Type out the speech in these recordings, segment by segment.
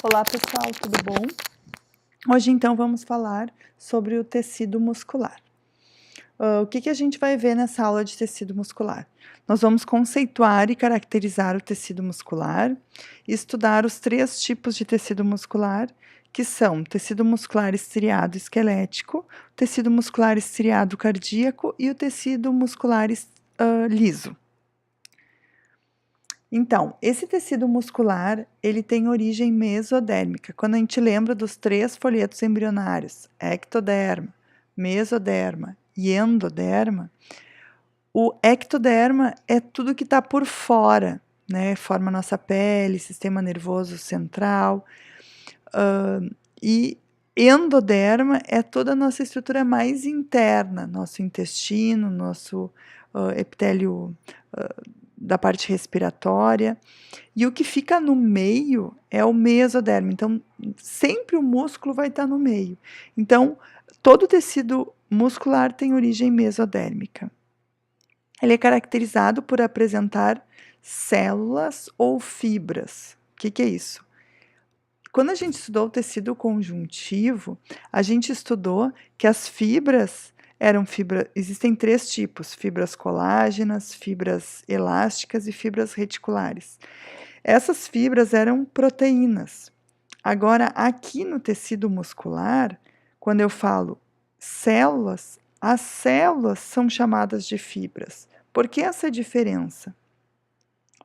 Olá pessoal, tudo bom? Hoje então vamos falar sobre o tecido muscular. O que a gente vai ver nessa aula de tecido muscular? Nós vamos conceituar e caracterizar o tecido muscular e estudar os 3 tipos de tecido muscular, que são tecido muscular estriado esquelético, tecido muscular estriado cardíaco e o tecido muscular liso. Então, esse tecido muscular, ele tem origem mesodérmica. Quando a gente lembra dos 3 folhetos embrionários, ectoderma, mesoderma e endoderma, o ectoderma é tudo que está por fora, né? Forma nossa pele, sistema nervoso central. E endoderma é toda a nossa estrutura mais interna, nosso intestino, nosso epitélio da parte respiratória. E o que fica no meio é o mesoderma. Então, sempre o músculo vai estar no meio. Então, todo tecido muscular tem origem mesodérmica. Ele é caracterizado por apresentar células ou fibras. O que é isso? Quando a gente estudou o tecido conjuntivo, a gente estudou que as fibras existem 3 tipos: fibras colágenas, fibras elásticas e fibras reticulares. Essas fibras eram proteínas. Agora, aqui no tecido muscular, quando eu falo células, as células são chamadas de fibras. Por que essa diferença?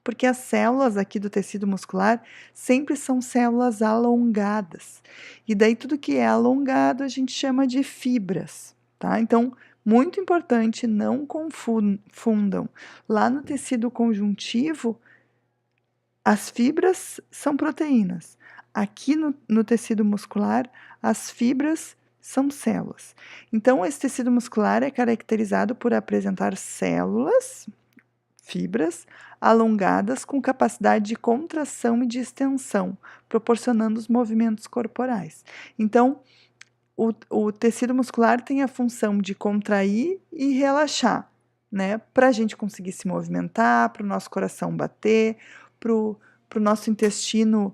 Porque as células aqui do tecido muscular sempre são células alongadas. E daí tudo que é alongado a gente chama de fibras, tá? Então, muito importante, não confundam. Lá no tecido conjuntivo, as fibras são proteínas. Aqui no tecido muscular, as fibras são células. Então, esse tecido muscular é caracterizado por apresentar células, fibras, alongadas com capacidade de contração e de extensão, proporcionando os movimentos corporais. Então, o tecido muscular tem a função de contrair e relaxar, né? Para a gente conseguir se movimentar, para o nosso coração bater, para o nosso intestino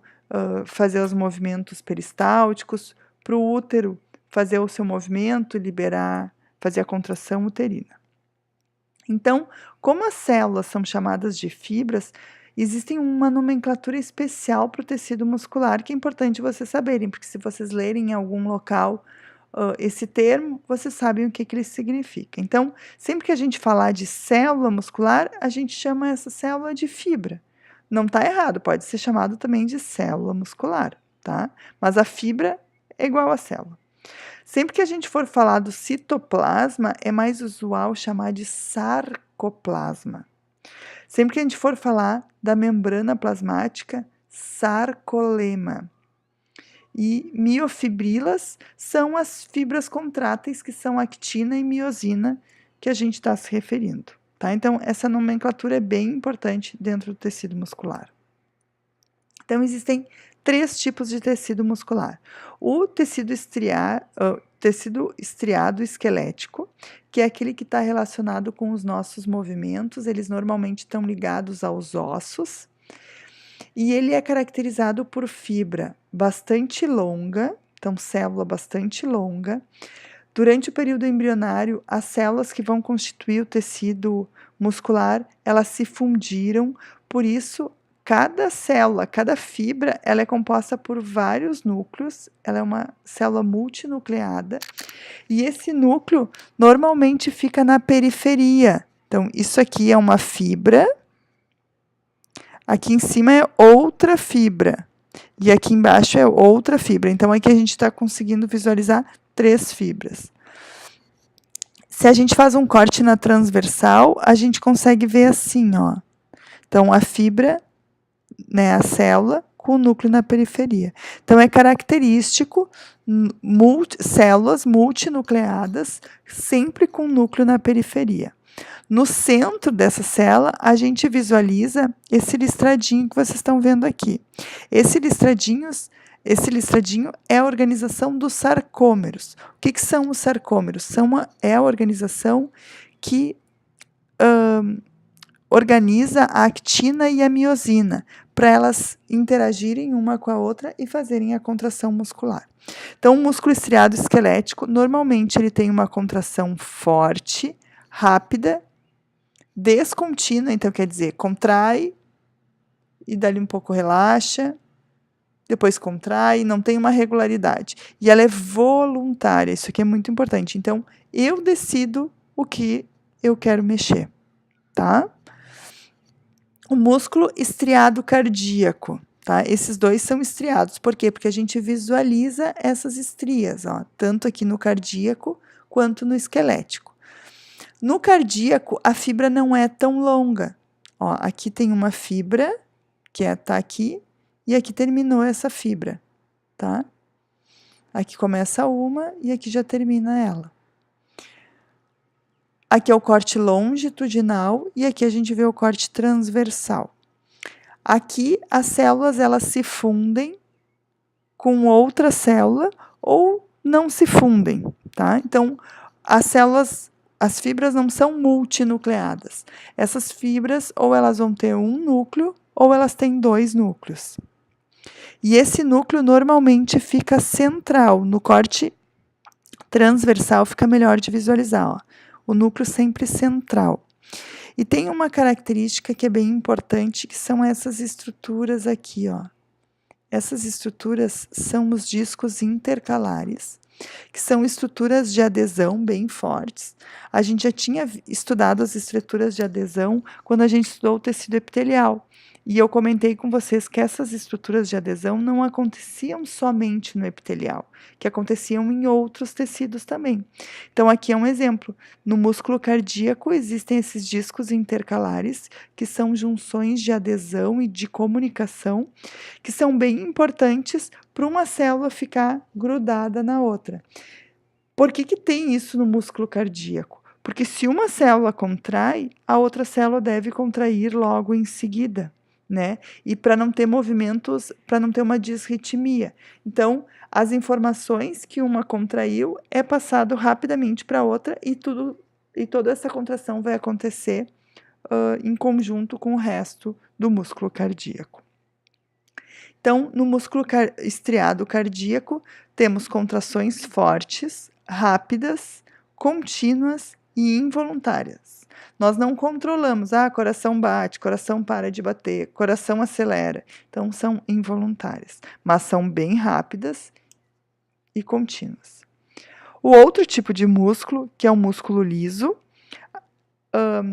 fazer os movimentos peristálticos, para o útero fazer o seu movimento, fazer a contração uterina. Então, como as células são chamadas de fibras, existe uma nomenclatura especial para o tecido muscular que é importante vocês saberem, porque se vocês lerem em algum local esse termo, vocês sabem o que ele significa. Então, sempre que a gente falar de célula muscular, a gente chama essa célula de fibra. Não está errado, pode ser chamado também de célula muscular, tá? Mas a fibra é igual à célula. Sempre que a gente for falar do citoplasma, é mais usual chamar de sarcoplasma. Sempre que a gente for falar da membrana plasmática, sarcolema. E miofibrilas são as fibras contráteis, que são actina e miosina, que a gente está se referindo, tá? Então, essa nomenclatura é bem importante dentro do tecido muscular. Então, existem 3 tipos de tecido muscular. O tecido estriado esquelético, que é aquele que está relacionado com os nossos movimentos, eles normalmente estão ligados aos ossos, e ele é caracterizado por fibra bastante longa, então célula bastante longa. Durante o período embrionário, as células que vão constituir o tecido muscular, elas se fundiram, por isso cada célula, cada fibra, ela é composta por vários núcleos, ela é uma célula multinucleada, e esse núcleo normalmente fica na periferia. Então, isso aqui é uma fibra, aqui em cima é outra fibra, e aqui embaixo é outra fibra. Então, aqui a gente está conseguindo visualizar 3 fibras. Se a gente faz um corte na transversal, a gente consegue ver assim, ó. Então, a fibra, né, a célula com o núcleo na periferia. Então, é característico células multinucleadas, sempre com núcleo na periferia. No centro dessa célula, a gente visualiza esse listradinho que vocês estão vendo aqui. Esse listradinho é a organização dos sarcômeros. O que são os sarcômeros? É a organização que organiza a actina e a miosina para elas interagirem uma com a outra e fazerem a contração muscular. Então, o músculo estriado esquelético, normalmente ele tem uma contração forte, rápida, descontínua, então quer dizer, contrai e dali um pouco relaxa, depois contrai, não tem uma regularidade. E ela é voluntária, isso aqui é muito importante. Então, eu decido o que eu quero mexer, tá? O músculo estriado cardíaco, tá? Esses dois são estriados. Por quê? Porque a gente visualiza essas estrias, ó, tanto aqui no cardíaco quanto no esquelético. No cardíaco, a fibra não é tão longa. Ó, aqui tem uma fibra, que tá aqui, e aqui terminou essa fibra, tá? Aqui começa uma e aqui já termina ela. Aqui é o corte longitudinal e aqui a gente vê o corte transversal. Aqui as células elas se fundem com outra célula ou não se fundem, tá? Então, as fibras não são multinucleadas. Essas fibras ou elas vão ter um núcleo ou elas têm dois núcleos. E esse núcleo normalmente fica central. No corte transversal fica melhor de visualizar, ó. O núcleo sempre central. E tem uma característica que é bem importante, que são essas estruturas aqui, ó. Essas estruturas são os discos intercalares, que são estruturas de adesão bem fortes. A gente já tinha estudado as estruturas de adesão quando a gente estudou o tecido epitelial. E eu comentei com vocês que essas estruturas de adesão não aconteciam somente no epitelial, que aconteciam em outros tecidos também. Então, aqui é um exemplo. No músculo cardíaco existem esses discos intercalares, que são junções de adesão e de comunicação, que são bem importantes para uma célula ficar grudada na outra. Por que tem isso no músculo cardíaco? Porque se uma célula contrai, a outra célula deve contrair logo em seguida, né? E para não ter movimentos, para não ter uma disritmia. Então, as informações que uma contraiu é passado rapidamente para a outra e toda essa contração vai acontecer em conjunto com o resto do músculo cardíaco. Então, no músculo estriado cardíaco, temos contrações fortes, rápidas, contínuas e involuntárias. Nós não controlamos, coração bate, coração para de bater, coração acelera. Então, são involuntárias, mas são bem rápidas e contínuas. O outro tipo de músculo, que é o músculo liso,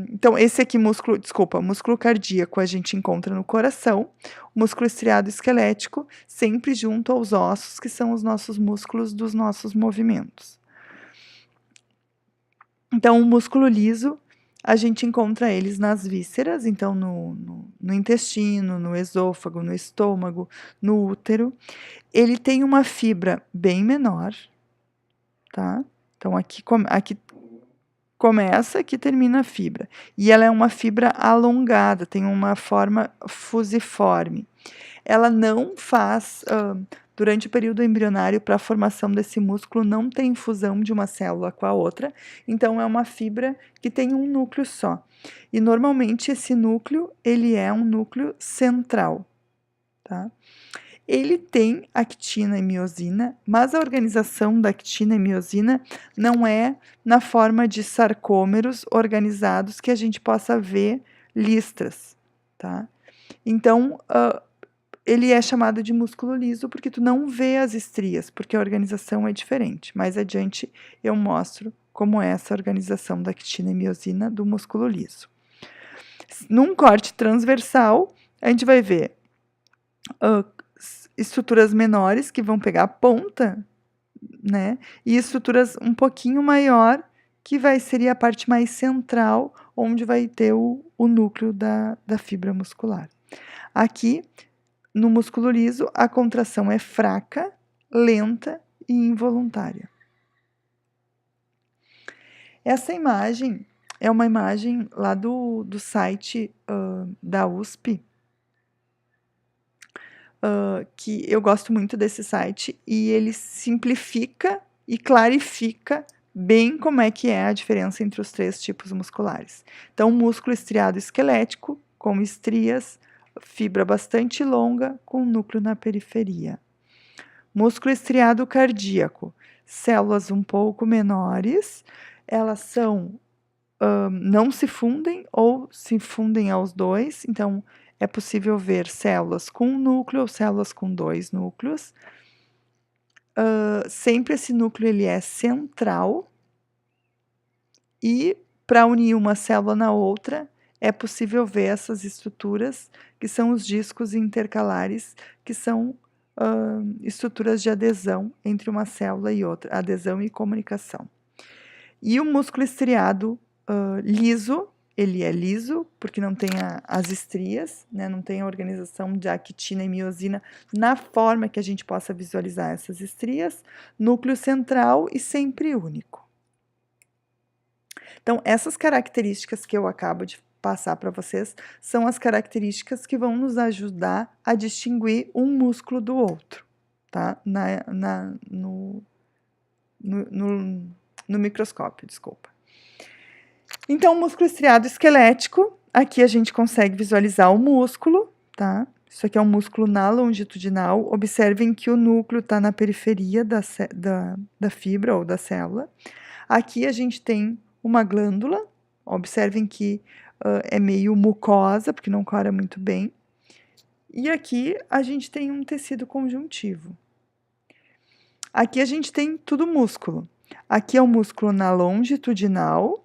então, esse aqui, músculo cardíaco, a gente encontra no coração. O músculo estriado esquelético, sempre junto aos ossos, que são os nossos músculos dos nossos movimentos. Então, o músculo liso, a gente encontra eles nas vísceras, então no intestino, no esôfago, no estômago, no útero. Ele tem uma fibra bem menor, tá? Então, aqui começa, aqui termina a fibra. E ela é uma fibra alongada, tem uma forma fusiforme. Ela não faz, durante o período embrionário, para a formação desse músculo, não tem fusão de uma célula com a outra, então é uma fibra que tem um núcleo só. E normalmente esse núcleo, ele é um núcleo central, tá? Ele tem actina e miosina, mas a organização da actina e miosina não é na forma de sarcômeros organizados que a gente possa ver listras, tá? Então, ele é chamado de músculo liso porque tu não vê as estrias, porque a organização é diferente. Mais adiante eu mostro como é essa organização da actina e miosina do músculo liso. Num corte transversal, a gente vai ver estruturas menores que vão pegar a ponta, né? E estruturas um pouquinho maior, que seria a parte mais central, onde vai ter o núcleo da fibra muscular. Aqui, no músculo liso, a contração é fraca, lenta e involuntária. Essa imagem é uma imagem lá do site da USP, que eu gosto muito desse site, e ele simplifica e clarifica bem como é que é a diferença entre os três tipos musculares. Então, o músculo estriado esquelético, com estrias fibra bastante longa com núcleo na periferia. Músculo estriado cardíaco, células um pouco menores, elas são, não se fundem ou se fundem aos dois, então é possível ver células com um núcleo ou células com 2 núcleos. Sempre esse núcleo ele é central e para unir uma célula na outra é possível ver essas estruturas que são os discos intercalares, que são estruturas de adesão entre uma célula e outra, adesão e comunicação. E o músculo estriado liso, ele é liso porque não tem as estrias, né, não tem a organização de actina e miosina na forma que a gente possa visualizar essas estrias, núcleo central e sempre único. Então, essas características que eu acabo de passar para vocês são as características que vão nos ajudar a distinguir um músculo do outro, tá? No microscópio, desculpa. Então, o músculo estriado esquelético, aqui a gente consegue visualizar o músculo, tá? Isso aqui é um músculo na longitudinal. Observem que o núcleo está na periferia da fibra ou da célula. Aqui a gente tem uma glândula, observem que é meio mucosa, porque não cora muito bem. E aqui a gente tem um tecido conjuntivo. Aqui a gente tem tudo músculo. Aqui é o músculo na longitudinal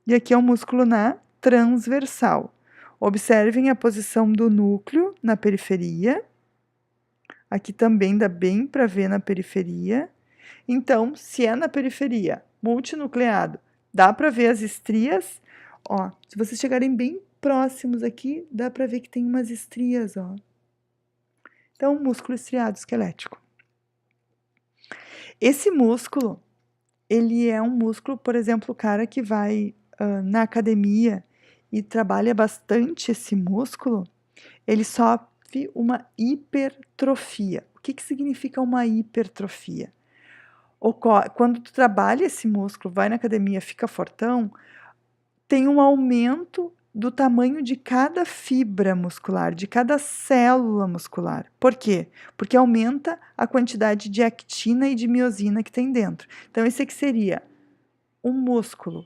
e aqui é o músculo na transversal. Observem a posição do núcleo na periferia. Aqui também dá bem para ver na periferia. Então, se é na periferia, multinucleado, dá para ver as estrias. Ó, se vocês chegarem bem próximos aqui, dá para ver que tem umas estrias, ó. Então, músculo estriado esquelético. Esse músculo, ele é um músculo, por exemplo, o cara que vai na academia e trabalha bastante esse músculo, ele sofre uma hipertrofia. O que significa uma hipertrofia? Quando tu trabalha esse músculo, vai na academia, fica fortão, tem um aumento do tamanho de cada fibra muscular, de cada célula muscular. Por quê? Porque aumenta a quantidade de actina e de miosina que tem dentro. Então, esse aqui seria um músculo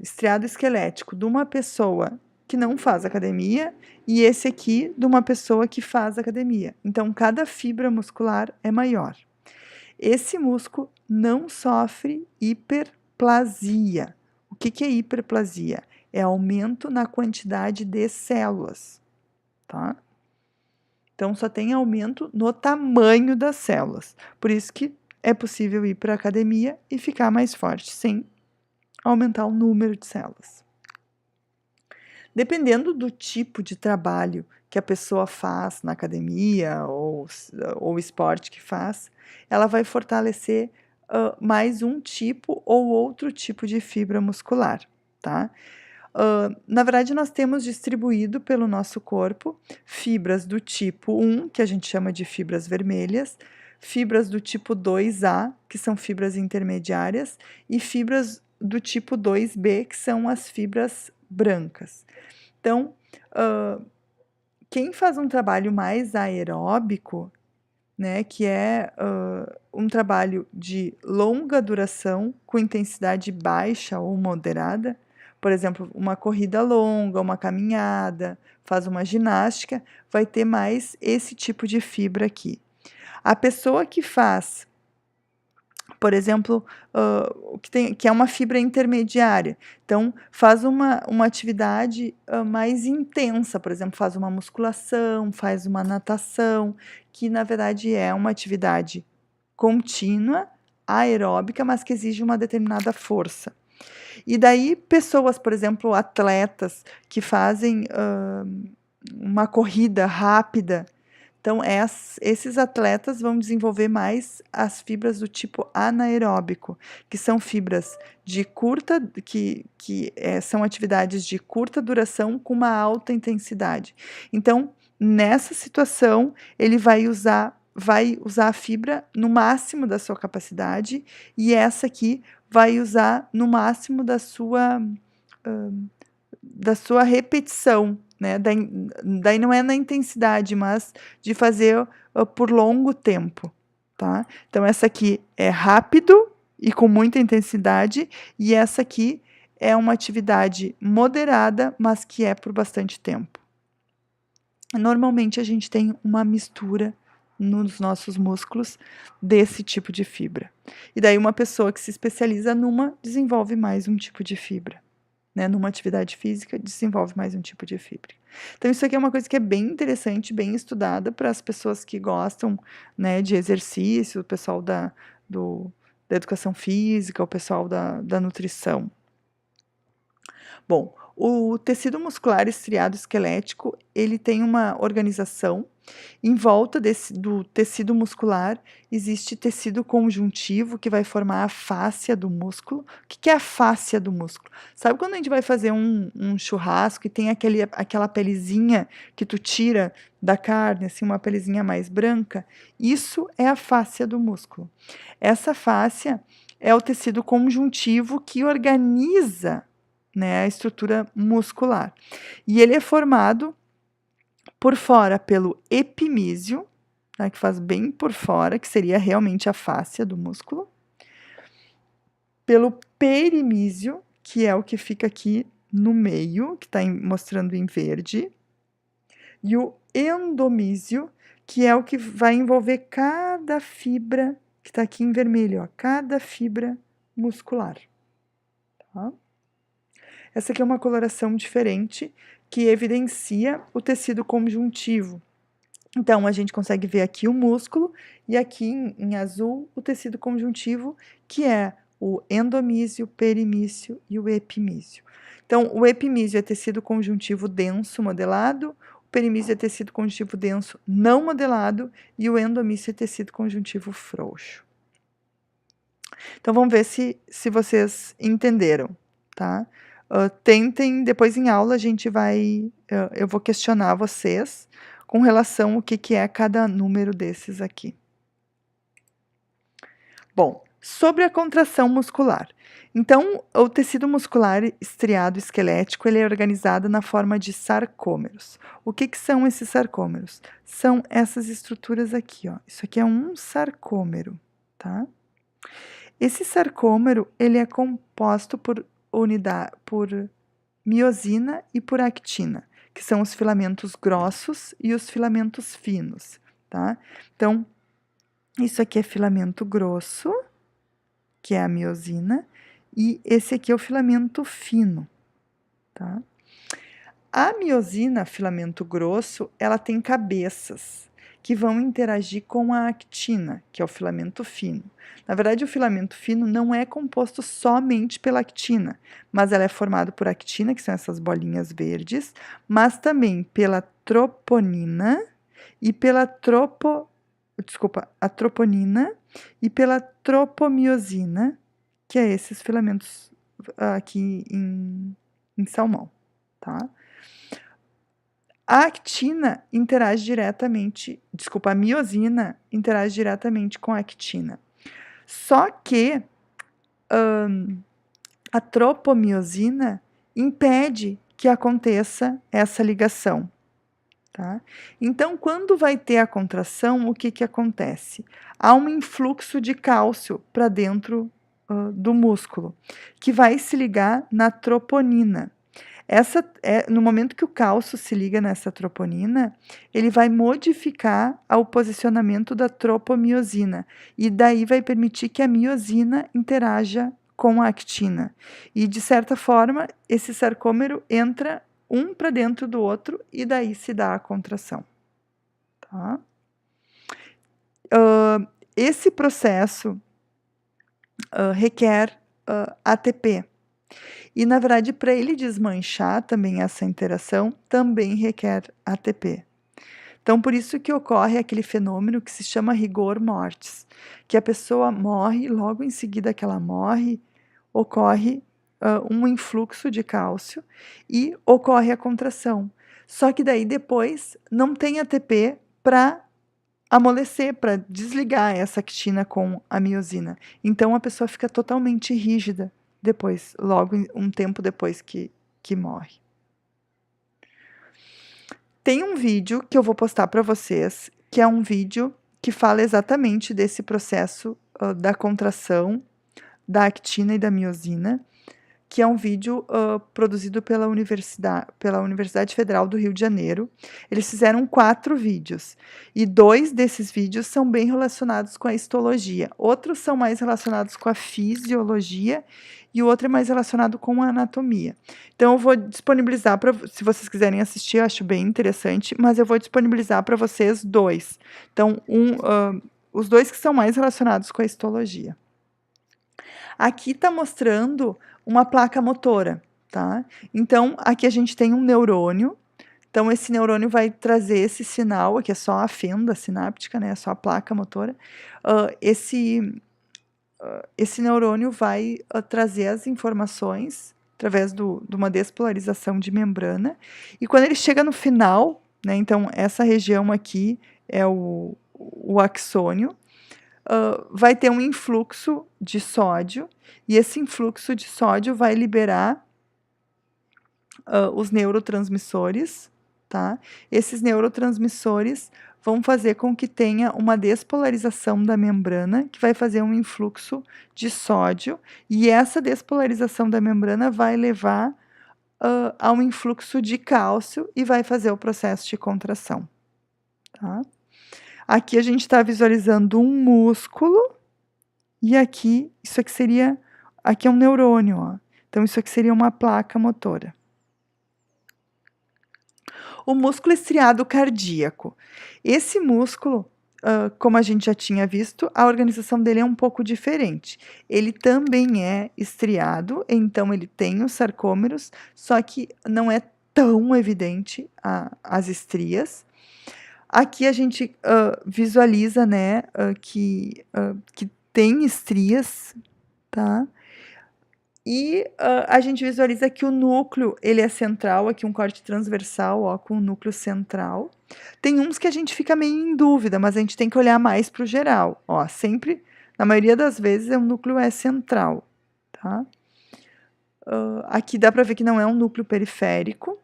estriado esquelético de uma pessoa que não faz academia e esse aqui de uma pessoa que faz academia. Então, cada fibra muscular é maior. Esse músculo não sofre hiperplasia. O que é hiperplasia? É aumento na quantidade de células, tá? Então, só tem aumento no tamanho das células. Por isso que é possível ir para a academia e ficar mais forte, sem aumentar o número de células. Dependendo do tipo de trabalho que a pessoa faz na academia ou esporte que faz, ela vai fortalecer mais um tipo ou outro tipo de fibra muscular, tá? Na verdade, nós temos distribuído pelo nosso corpo fibras do tipo 1, que a gente chama de fibras vermelhas, fibras do tipo 2A, que são fibras intermediárias, e fibras do tipo 2B, que são as fibras brancas. Então, quem faz um trabalho mais aeróbico, né, que é um trabalho de longa duração, com intensidade baixa ou moderada, por exemplo, uma corrida longa, uma caminhada, faz uma ginástica, vai ter mais esse tipo de fibra aqui. A pessoa que faz, por exemplo, que é uma fibra intermediária, então faz uma atividade mais intensa, por exemplo, faz uma musculação, faz uma natação, que na verdade é uma atividade contínua, aeróbica, mas que exige uma determinada força. E daí pessoas, por exemplo, atletas que fazem uma corrida rápida, então esses atletas vão desenvolver mais as fibras do tipo anaeróbico, que são fibras de curta, são atividades de curta duração com uma alta intensidade. Então, nessa situação, ele vai usar a fibra no máximo da sua capacidade e essa aqui vai usar no máximo da sua repetição, né? Daí não é na intensidade, mas de fazer por longo tempo, tá? Então, essa aqui é rápido e com muita intensidade, e essa aqui é uma atividade moderada, mas que é por bastante tempo. Normalmente, a gente tem uma mistura nos nossos músculos desse tipo de fibra. E daí, uma pessoa que se especializa numa, desenvolve mais um tipo de fibra. Né, numa atividade física, desenvolve mais um tipo de fibra. Então, isso aqui é uma coisa que é bem interessante, bem estudada para as pessoas que gostam, né, de exercício, o pessoal da educação física, o pessoal da nutrição. Bom, o tecido muscular estriado esquelético, ele tem uma organização. Em volta do tecido muscular, existe tecido conjuntivo que vai formar a fáscia do músculo. O que é a fáscia do músculo? Sabe quando a gente vai fazer um churrasco e tem aquela pelezinha que tu tira da carne, assim, uma pelezinha mais branca? Isso é a fáscia do músculo. Essa fáscia é o tecido conjuntivo que organiza, né, a estrutura muscular. E ele é formado por fora pelo epimísio, né, que faz bem por fora, que seria realmente a fáscia do músculo. Pelo perimísio, que é o que fica aqui no meio, que está mostrando em verde. E o endomísio, que é o que vai envolver cada fibra, que está aqui em vermelho, ó, cada fibra muscular. Tá? Essa aqui é uma coloração diferente que evidencia o tecido conjuntivo. Então, a gente consegue ver aqui o músculo e aqui em azul o tecido conjuntivo, que é o endomísio, perimísio e o epimísio. Então, o epimísio é tecido conjuntivo denso modelado, o perimísio é tecido conjuntivo denso não modelado e o endomísio é tecido conjuntivo frouxo. Então, vamos ver se vocês entenderam, tá? Tentem, depois em aula a gente vai, eu vou questionar vocês com relação ao que é cada número desses aqui. Bom, sobre a contração muscular. Então, o tecido muscular estriado esquelético, ele é organizado na forma de sarcômeros. O que são esses sarcômeros? São essas estruturas aqui, ó. Isso aqui é um sarcômero, tá? Esse sarcômero, ele é composto por miosina e por actina, que são os filamentos grossos e os filamentos finos, tá? Então, isso aqui é filamento grosso, que é a miosina, e esse aqui é o filamento fino, tá? A miosina, filamento grosso, ela tem cabeças que vão interagir com a actina, que é o filamento fino. Na verdade, o filamento fino não é composto somente pela actina, mas ela é formada por actina, que são essas bolinhas verdes, mas também pela troponina e pela a troponina e pela tropomiosina, que é esses filamentos aqui em salmão, tá? A actina interage diretamente, a miosina interage diretamente com a actina. Só que a tropomiosina impede que aconteça essa ligação, tá? Então, quando vai ter a contração, o que acontece? Há um influxo de cálcio para dentro do músculo, que vai se ligar na troponina. No momento que o cálcio se liga nessa troponina, ele vai modificar o posicionamento da tropomiosina, e daí vai permitir que a miosina interaja com a actina. E, de certa forma, esse sarcômero entra um para dentro do outro e daí se dá a contração. Tá? Esse processo requer ATP. E, na verdade, para ele desmanchar também essa interação, também requer ATP. Então, por isso que ocorre aquele fenômeno que se chama rigor mortis, que a pessoa morre, logo em seguida que ela morre, ocorre um influxo de cálcio e ocorre a contração. Só que daí depois não tem ATP para amolecer, para desligar essa actina com a miosina. Então, a pessoa fica totalmente rígida depois, logo um tempo depois que morre. Tem um vídeo que eu vou postar para vocês, que é um vídeo que fala exatamente desse processo da contração da actina e da miosina, que é um vídeo produzido pela Universidade Federal do Rio de Janeiro. Eles fizeram 4 vídeos, e 2 desses vídeos são bem relacionados com a histologia. Outros são mais relacionados com a fisiologia, e o outro é mais relacionado com a anatomia. Então, eu vou disponibilizar, se vocês quiserem assistir, eu acho bem interessante, mas eu vou disponibilizar para vocês 2. Então, os 2 que são mais relacionados com a histologia. Aqui está mostrando uma placa motora, tá? Então, aqui a gente tem um neurônio. Então, esse neurônio vai trazer esse sinal, aqui é só a fenda sináptica, né? É só a placa motora. Esse neurônio vai trazer as informações através de uma despolarização de membrana. E quando ele chega no final, né? Então, essa região aqui é o axônio. Vai ter um influxo de sódio, e esse influxo de sódio vai liberar os neurotransmissores, tá? Esses neurotransmissores vão fazer com que tenha uma despolarização da membrana, que vai fazer um influxo de sódio, e essa despolarização da membrana vai levar a um influxo de cálcio e vai fazer o processo de contração, tá? Aqui a gente está visualizando um músculo, e aqui, isso aqui seria, aqui é um neurônio, ó. Então, isso aqui seria uma placa motora. O músculo estriado cardíaco. Esse músculo, como a gente já tinha visto, a organização dele é um pouco diferente. Ele também é estriado, então ele tem os sarcômeros, só que não é tão evidente as estrias. Aqui a gente visualiza, né, que tem estrias, tá? E a gente visualiza que o núcleo, ele é central, aqui um corte transversal, ó, com o núcleo central. Tem uns que a gente fica meio em dúvida, mas a gente tem que olhar mais para o geral, ó, sempre, na maioria das vezes, o núcleo é central, tá? Aqui dá para ver que não é um núcleo periférico.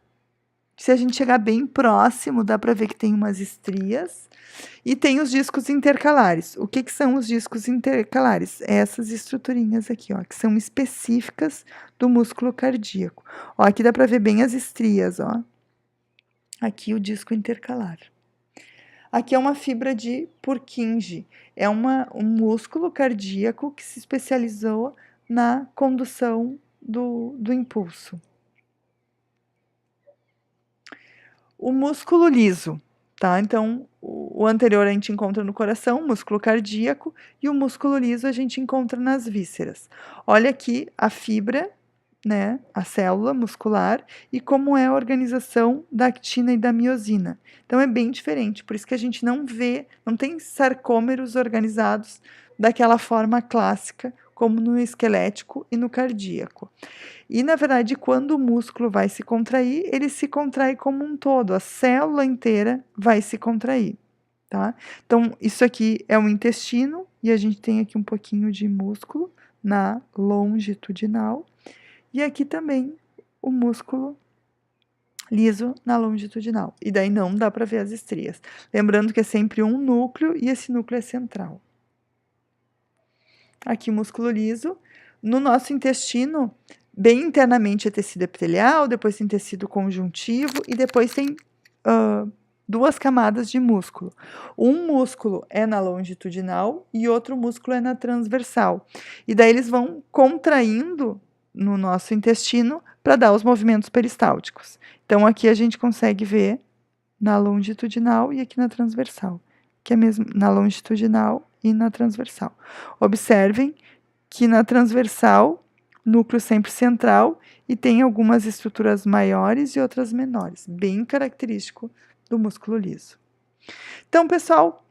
Se a gente chegar bem próximo, dá para ver que tem umas estrias. E tem os discos intercalares. O que são os discos intercalares? Essas estruturinhas aqui, ó, que são específicas do músculo cardíaco. Ó, aqui dá para ver bem as estrias, ó. Aqui o disco intercalar. Aqui é uma fibra de Purkinje. É um músculo cardíaco que se especializou na condução do impulso. O músculo liso, tá? Então, o anterior a gente encontra no coração, o músculo cardíaco, e o músculo liso a gente encontra nas vísceras. Olha aqui a fibra, né, a célula muscular, e como é a organização da actina e da miosina. Então, é bem diferente, por isso que a gente não vê, não tem sarcômeros organizados daquela forma clássica, como no esquelético e no cardíaco. E, na verdade, quando o músculo vai se contrair, ele se contrai como um todo, a célula inteira vai se contrair, tá? Então, isso aqui é o intestino, e a gente tem aqui um pouquinho de músculo na longitudinal, e aqui também o músculo liso na longitudinal. E daí não dá para ver as estrias. Lembrando que é sempre um núcleo, e esse núcleo é central. Aqui o músculo liso. No nosso intestino, bem internamente é tecido epitelial, depois tem tecido conjuntivo e depois tem 2 camadas de músculo. Um músculo é na longitudinal e outro músculo é na transversal. E daí eles vão contraindo no nosso intestino para dar os movimentos peristálticos. Então, aqui a gente consegue ver na longitudinal e aqui na transversal, que é mesmo na longitudinal e na transversal. Observem que na transversal, núcleo sempre central, e tem algumas estruturas maiores e outras menores, bem característico do músculo liso. Então, pessoal,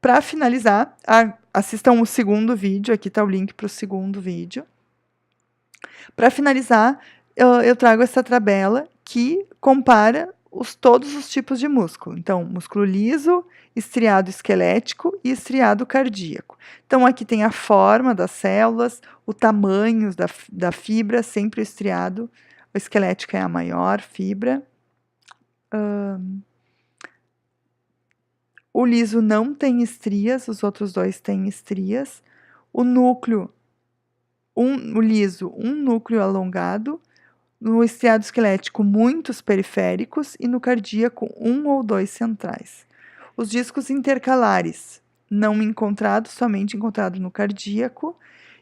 para finalizar, assistam o segundo vídeo, aqui está o link para o segundo vídeo. Para finalizar, eu trago essa tabela que compara todos os tipos de músculo. Então, músculo liso, estriado esquelético e estriado cardíaco. Então, aqui tem a forma das células, o tamanho da fibra, sempre o estriado, o esquelético é a maior fibra. O liso não tem estrias, os outros dois têm estrias. O núcleo, o liso, um núcleo alongado. No estriado esquelético, muitos periféricos. E no cardíaco, 1 ou 2 centrais. Os discos intercalares, não encontrados, somente encontrado no cardíaco.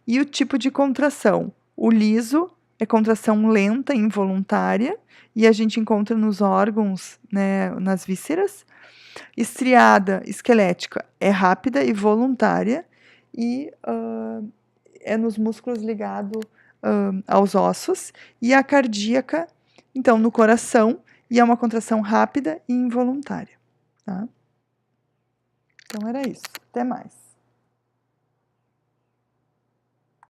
E o tipo de contração. O liso é contração lenta e involuntária, e a gente encontra nos órgãos, né, nas vísceras. Estriada esquelética é rápida e voluntária, e é nos músculos ligados aos ossos. E a cardíaca, então, no coração, e é uma contração rápida e involuntária. Tá? Então, era isso. Até mais.